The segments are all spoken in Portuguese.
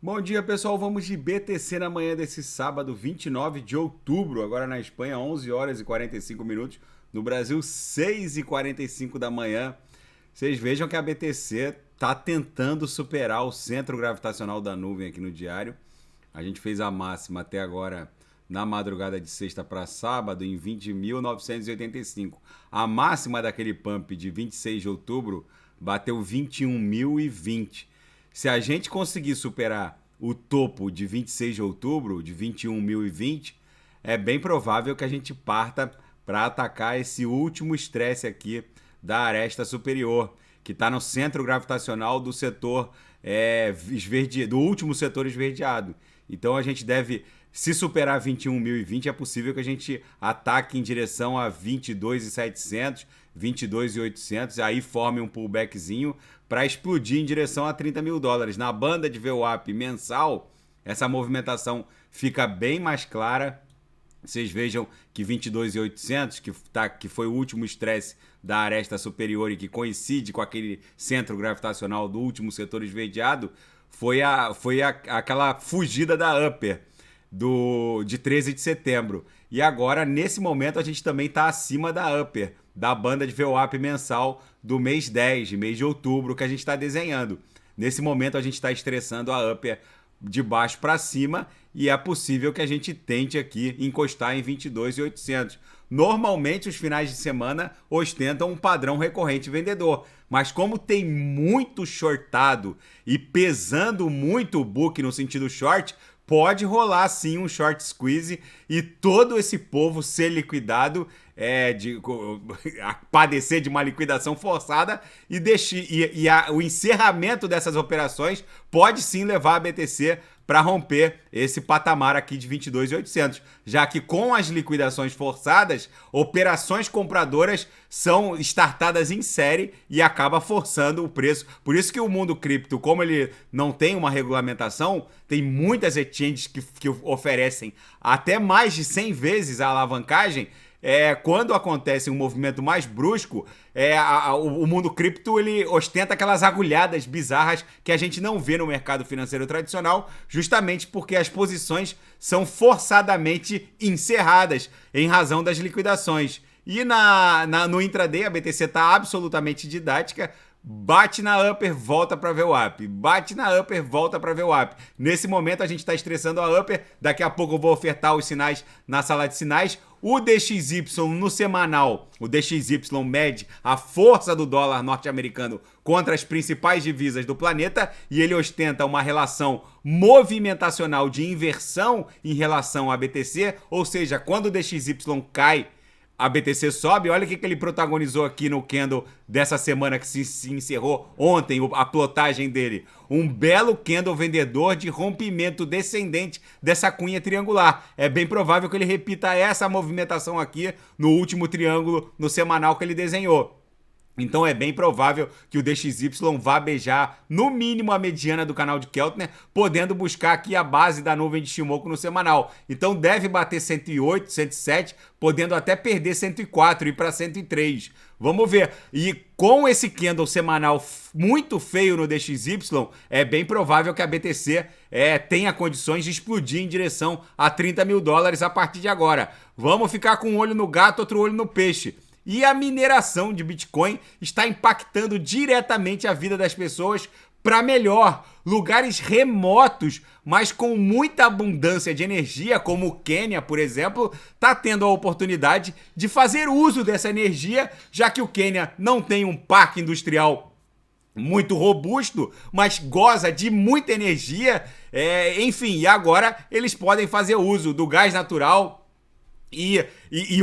Bom dia, pessoal. Vamos de BTC na manhã desse sábado, 29 de outubro. Agora na Espanha, 11 horas e 45 minutos. No Brasil, 6 e 45 da manhã. Vocês vejam que a BTC está tentando superar o centro gravitacional da nuvem aqui no diário. A gente fez a máxima até agora na madrugada de sexta para sábado em 20.985. A máxima daquele pump de 26 de outubro bateu 21.020. Se a gente conseguir superar o topo de 26 de outubro, de 21.020, é bem provável que a gente parta para atacar esse último estresse aqui da aresta superior, que está no centro gravitacional do setor do último setor esverdeado. Então a gente deve, se superar 21.020, é possível que a gente ataque em direção a 22.700, 22.800, aí forme um pullbackzinho para explodir em direção a 30 mil dólares. Na banda de VWAP mensal, essa movimentação fica bem mais clara. Vocês vejam que 22.800, que foi o último estresse da aresta superior e que coincide com aquele centro gravitacional do último setor esverdeado, foi aquela fugida da Upper de 13 de setembro. E agora, nesse momento, a gente também está acima da Upper, da banda de VWAP mensal do mês 10, mês de outubro, que a gente está desenhando. Nesse momento, a gente está estressando a Upper de baixo para cima e é possível que a gente tente aqui encostar em 22.800. Normalmente, os finais de semana ostentam um padrão recorrente vendedor, mas como tem muito shortado e pesando muito o book no sentido short, pode rolar sim um short squeeze e todo esse povo ser liquidado, padecer de uma liquidação forçada o encerramento dessas operações pode sim levar a BTC para romper esse patamar aqui de 22.800, já que com as liquidações forçadas, operações compradoras são startadas em série e acaba forçando o preço. Por isso que o mundo cripto, como ele não tem uma regulamentação, tem muitas exchanges que oferecem até mais de 100 vezes a alavancagem. Quando acontece um movimento mais brusco, o mundo cripto ele ostenta aquelas agulhadas bizarras que a gente não vê no mercado financeiro tradicional, justamente porque as posições são forçadamente encerradas em razão das liquidações. E no intraday a BTC está absolutamente didática. Bate na upper, volta para VWAP. Bate na upper, volta para VWAP. Nesse momento a gente está estressando a upper. Daqui a pouco eu vou ofertar os sinais na sala de sinais. O DXY no semanal, o DXY mede a força do dólar norte-americano contra as principais divisas do planeta e ele ostenta uma relação movimentacional de inversão em relação à BTC, ou seja, quando o DXY cai, a BTC sobe. Olha o que ele protagonizou aqui no candle dessa semana que se encerrou ontem, a plotagem dele. Um belo candle vendedor de rompimento descendente dessa cunha triangular. É bem provável que ele repita essa movimentação aqui no último triângulo no semanal que ele desenhou. Então é bem provável que o DXY vá beijar no mínimo a mediana do canal de Keltner, podendo buscar aqui a base da nuvem de Shimoku no semanal. Então deve bater 108, 107, podendo até perder 104 e ir para 103. Vamos ver. E com esse candle semanal muito feio no DXY, é bem provável que a BTC tenha condições de explodir em direção a 30 mil dólares a partir de agora. Vamos ficar com um olho no gato, outro olho no peixe. E a mineração de Bitcoin está impactando diretamente a vida das pessoas para melhor. Lugares remotos, mas com muita abundância de energia, como o Quênia, por exemplo, está tendo a oportunidade de fazer uso dessa energia, já que o Quênia não tem um parque industrial muito robusto, mas goza de muita energia. Enfim, e agora eles podem fazer uso do gás natural e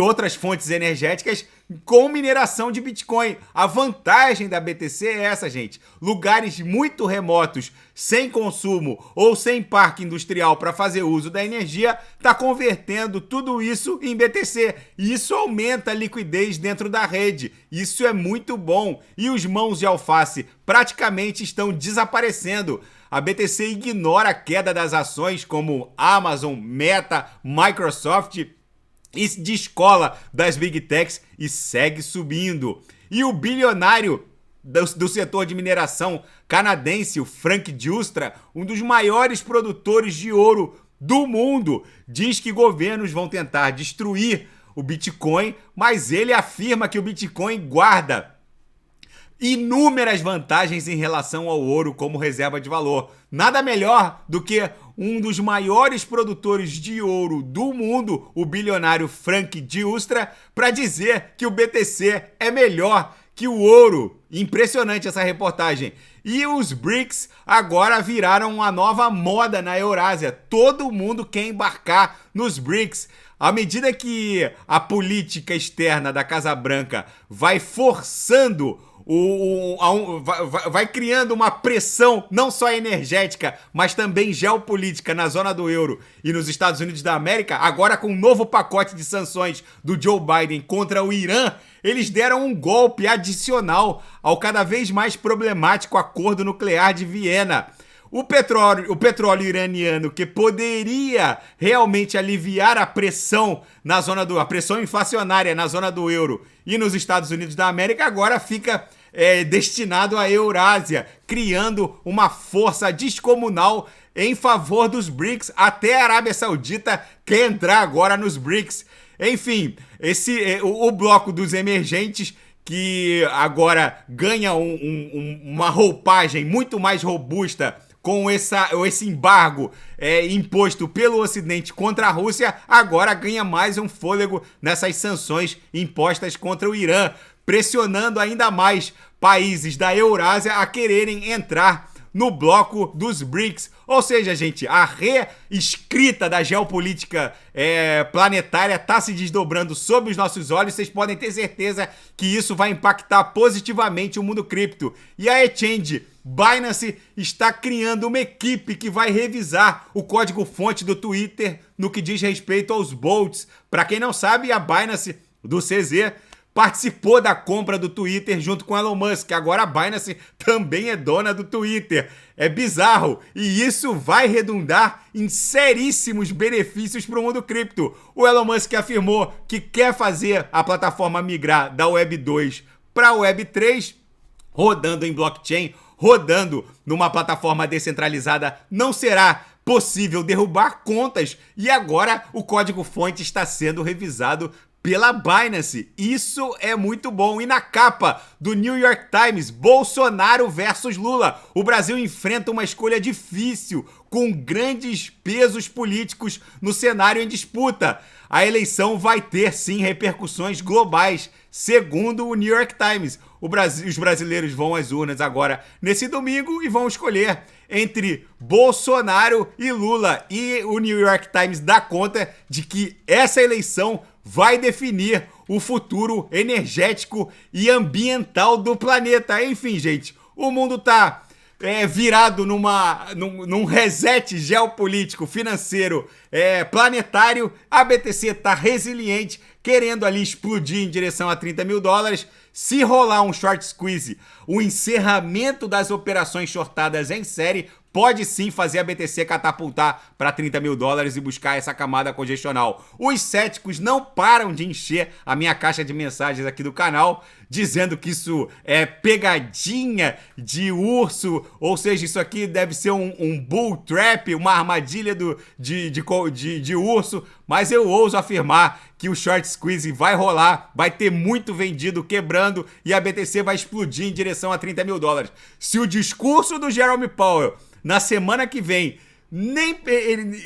outras fontes energéticas com mineração de Bitcoin. A vantagem da BTC é essa, gente. Lugares muito remotos, sem consumo ou sem parque industrial para fazer uso da energia, está convertendo tudo isso em BTC. E isso aumenta a liquidez dentro da rede. Isso é muito bom. E os mãos de alface praticamente estão desaparecendo. A BTC ignora a queda das ações como Amazon, Meta, Microsoft e descola das Big Techs e segue subindo. E o bilionário do setor de mineração canadense, o Frank Giustra, um dos maiores produtores de ouro do mundo, diz que governos vão tentar destruir o Bitcoin, mas ele afirma que o Bitcoin guarda inúmeras vantagens em relação ao ouro como reserva de valor. Nada melhor do que um dos maiores produtores de ouro do mundo, o bilionário Frank Giustra, para dizer que o BTC é melhor que o ouro. Impressionante essa reportagem. E os BRICS agora viraram uma nova moda na Eurásia. Todo mundo quer embarcar nos BRICS. À medida que a política externa da Casa Branca vai forçando vai criando uma pressão não só energética, mas também geopolítica na zona do euro e nos Estados Unidos da América, agora com um novo pacote de sanções do Joe Biden contra o Irã, eles deram um golpe adicional ao cada vez mais problemático acordo nuclear de Viena. O petróleo iraniano, que poderia realmente aliviar a pressão a pressão inflacionária na zona do euro e nos Estados Unidos da América, agora fica destinado à Eurásia, criando uma força descomunal em favor dos BRICS. Até a Arábia Saudita quer entrar agora nos BRICS. Enfim, o bloco dos emergentes, que agora ganha uma roupagem muito mais robusta com esse embargo imposto pelo Ocidente contra a Rússia, agora ganha mais um fôlego nessas sanções impostas contra o Irã, pressionando ainda mais países da Eurásia a quererem entrar no bloco dos BRICS. Ou seja, gente, a reescrita da geopolítica planetária está se desdobrando sob os nossos olhos. Vocês podem ter certeza que isso vai impactar positivamente o mundo cripto. E a exchange Binance está criando uma equipe que vai revisar o código-fonte do Twitter no que diz respeito aos bolts. Para quem não sabe, a Binance do CZ participou da compra do Twitter junto com Elon Musk. Agora a Binance também é dona do Twitter. É bizarro. E isso vai redundar em seríssimos benefícios para o mundo cripto. O Elon Musk afirmou que quer fazer a plataforma migrar da Web 2 para a Web 3, rodando em blockchain, rodando numa plataforma descentralizada. Não será possível derrubar contas. E agora o código-fonte está sendo revisado pela Binance. Isso é muito bom. E na capa do New York Times, Bolsonaro versus Lula. O Brasil enfrenta uma escolha difícil, com grandes pesos políticos no cenário em disputa. A eleição vai ter, sim, repercussões globais, segundo o New York Times. Os brasileiros vão às urnas agora nesse domingo e vão escolher entre Bolsonaro e Lula. E o New York Times dá conta de que essa eleição vai definir o futuro energético e ambiental do planeta. Enfim, gente, o mundo está virado num reset geopolítico, financeiro, planetário. A BTC está resiliente, querendo ali explodir em direção a 30 mil dólares. Se rolar um short squeeze, o encerramento das operações shortadas em série pode sim fazer a BTC catapultar para 30 mil dólares e buscar essa camada congestional. Os céticos não param de encher a minha caixa de mensagens aqui do canal, dizendo que isso é pegadinha de urso, ou seja, isso aqui deve ser um bull trap, uma armadilha de urso, mas eu ouso afirmar que o short squeeze vai rolar, vai ter muito vendido quebrando e a BTC vai explodir em direção a 30 mil dólares. Se o discurso do Jerome Powell na semana que vem,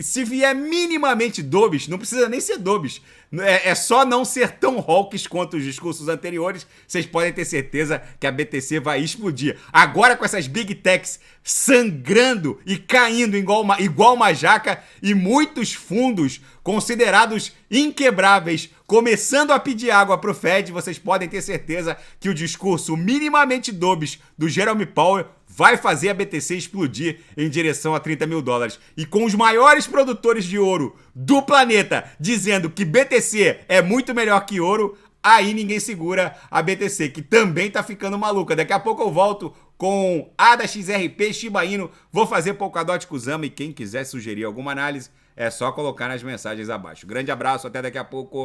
se vier minimamente dovish, não precisa nem ser dovish, é só não ser tão hawkish quanto os discursos anteriores, vocês podem ter certeza que a BTC vai explodir. Agora com essas big techs sangrando e caindo igual uma jaca e muitos fundos considerados inquebráveis começando a pedir água pro Fed, vocês podem ter certeza que o discurso minimamente dovish do Jerome Powell vai fazer a BTC explodir em direção a 30 mil dólares. E com os maiores produtores de ouro do planeta dizendo que BTC é muito melhor que ouro, aí ninguém segura a BTC, que também tá ficando maluca. Daqui a pouco eu volto com ADA, XRP, Shiba Inu, vou fazer Polkadot Kusama e quem quiser sugerir alguma análise é só colocar nas mensagens abaixo. Grande abraço, até daqui a pouco.